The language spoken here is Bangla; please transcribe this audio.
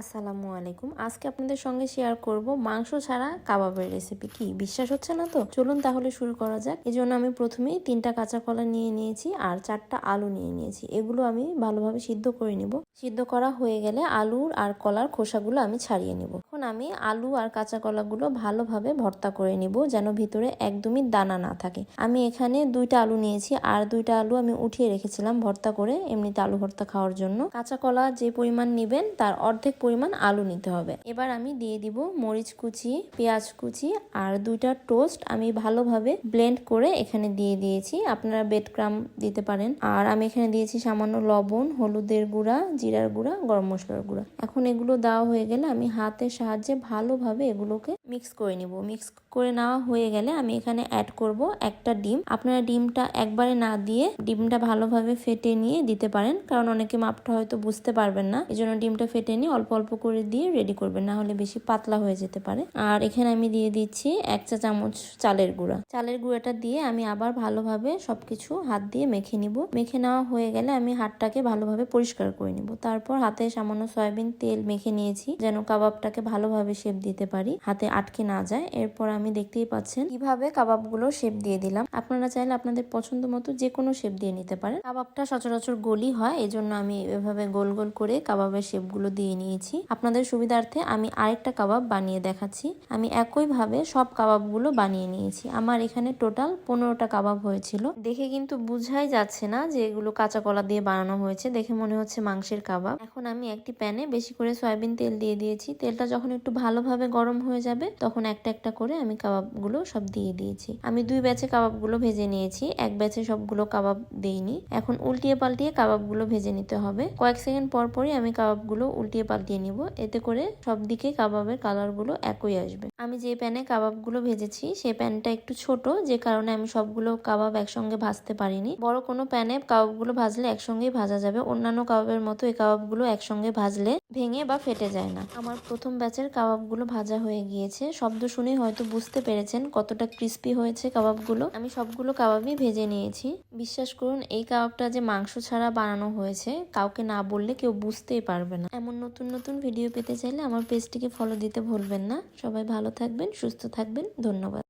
আসসালামু আলাইকুম। আজকে আপনাদের সঙ্গে শেয়ার করব মাংস ছাড়া কাবাবের রেসিপি। কি বিশ্বাস হচ্ছে না তো? চলুন তাহলে শুরু করা যাক। এই জন্য আমি প্রথমেই 3টা কাঁচা কলা নিয়ে নিয়েছি আর 4টা আলু নিয়ে নিয়েছি। এগুলো আমি ভালোভাবে সিদ্ধ করে নিব। সিদ্ধ করা হয়ে গেলে আলুর আর কলার খোসাগুলো আমি ছাড়িয়ে নিব। এখন আমি আলু আর কাঁচা কলাগুলো ভালোভাবে ভর্তা করে নিব, যেন ভিতরে একদমই দানা না থাকে। আমি এখানে 2টা আলু নিয়েছি আর 2টা আলু আমি উঠিয়ে রেখেছিলাম ভর্তা করে, এমনিতে আলু ভর্তা খাওয়ার জন্য। কাঁচা কলা যে পরিমাণ নেবেন তার অর্ধেক পরিমাণ আলু নিতে হবে। এবার আমি দিয়ে দিব মরিচ কুচি, পেঁয়াজ কুচি আর 2টা টোস্ট আমি ভালোভাবে ব্লেন্ড করে এখানে দিয়ে দিয়েছি। আপনারা ব্রেড ক্রাম্ব দিতে পারেন। আর আমি এখানে দিয়েছি সামান্য লবণ, হলুদের গুঁড়া, জিরার গুঁড়া, গরম মশলার গুঁড়া। এখন এগুলো দেওয়া হয়ে গেলে আমি হাতের সাহায্যে ভালোভাবে এগুলোকে মিক্স করে নিব। মিক্স করে নেওয়া হয়ে গেলে আমি এখানে অ্যাড করব একটা ডিম। আপনারা ডিমটা একবারে না দিয়ে ডিমটা ভালোভাবে ফেটে নিয়ে দিতে পারেন, কারণ অনেকে মাপটা হয়তো বুঝতে পারবেন না। এই জন্য ডিমটা ফেটে নিয়ে অল্প অল্প করে দিয়ে রেডি করবেন, না হলে বেশি পাতলা হয়ে যেতে পারে। আর এখানে আমি দিয়ে দিচ্ছি 1 চা চামচ চালের গুঁড়া। চালের গুঁড়াটা দিয়ে আমি আবার ভালোভাবে সবকিছু হাত দিয়ে মেখে নিব। মেখে নেওয়া হয়ে গেলে আমি হাতটাকে ভালোভাবে পরিষ্কার করে নিব। তারপর হাতে সামান্য সয়াবিন তেল মেখে নিয়েছি, যেন কাবাবটাকে ভালোভাবে শেপ দিতে পারি, হাতে আটকে না যায়। এরপর আমি দেখতেই পাচ্ছেন কিভাবে কাবাবগুলো শেপ দিয়ে দিলাম। আপনারা চাইলে আপনাদের পছন্দ মতো যে কোনো শেপ দিয়ে নিতে পারেন। কাবাবটা সচরাচর গোলই হয়, এজন্য আমি এভাবে গোল গোল করে কাবাবের শেপগুলো দিয়ে নিয়েছি। আপনাদের সুবিধার্থে আমি আরেকটা কাবাব বানিয়ে দেখাচ্ছি। আমি একইভাবে সব কাবাবগুলো বানিয়ে নিয়েছি। আমার এখানে টোটাল 15টা কাবাব হয়েছিল। দেখে কিন্তু বুঝাই যাচ্ছে না যে এগুলো কাঁচা কলা দিয়ে বানানো হয়েছে, দেখে মনে হচ্ছে মাংসের কাবাব। এখন আমি একটি প্যানে বেশি করে সয়াবিন তেল দিয়ে দিয়েছি। তেলটা যখন একটু ভালোভাবে গরম হয়ে যাবে তখন একটা একটা করে আমি কাবাবগুলো সব দিয়ে দিয়েছি। আমি 2 ব্যাচে কাবাবগুলো ভেজে নিয়েছি, এক ব্যাচে সবগুলো কাবাব দেইনি। এখন উল্টিয়ে পাল্টিয়ে কাবাবগুলো ভেজে নিতে হবে। কয়েক সেকেন্ড পর পরই আমি কাবাবগুলো উল্টিয়ে পাল্টিয়ে নিব, এতে করে সব দিকে কাবাবের কালারগুলো একই আসবে। আমি যে প্যানে কাবাবগুলো ভেজেছি সেই প্যানটা একটু ছোট, যে কারণে আমি সবগুলো কাবাব একসঙ্গে ভাজতে পারিনি। বড় কোনো প্যানে কাবাবগুলো ভাজলে একসঙ্গেই ভাজা যাবে। অন্যান্য কাবাবের মতো এই কাবাবগুলো একসঙ্গে ভাজলে ভেঙে বা ফেটে যায় না। আমার প্রথম ব্যাচের কাবাবগুলো ভাজা হয়ে গিয়েছে। শব্দ শুনে হয়তো বুঝতে পেরেছেন কতটা ক্রিস্পি হয়েছে কাবাবগুলো। আমি সবগুলো কাবাবই ভেজে নিয়েছি। বিশ্বাস করুন, এই কাবাবটা যে মাংস ছাড়া বানানো হয়েছে কাউকে না বললে কেউ বুঝতেই পারবে না। এমন নতুন নতুন ভিডিও পেতে চাইলে আমার পেজটিকে ফলো দিতে ভুলবেন না। সবাই ভালো থাকবেন, সুস্থ থাকবেন। ধন্যবাদ।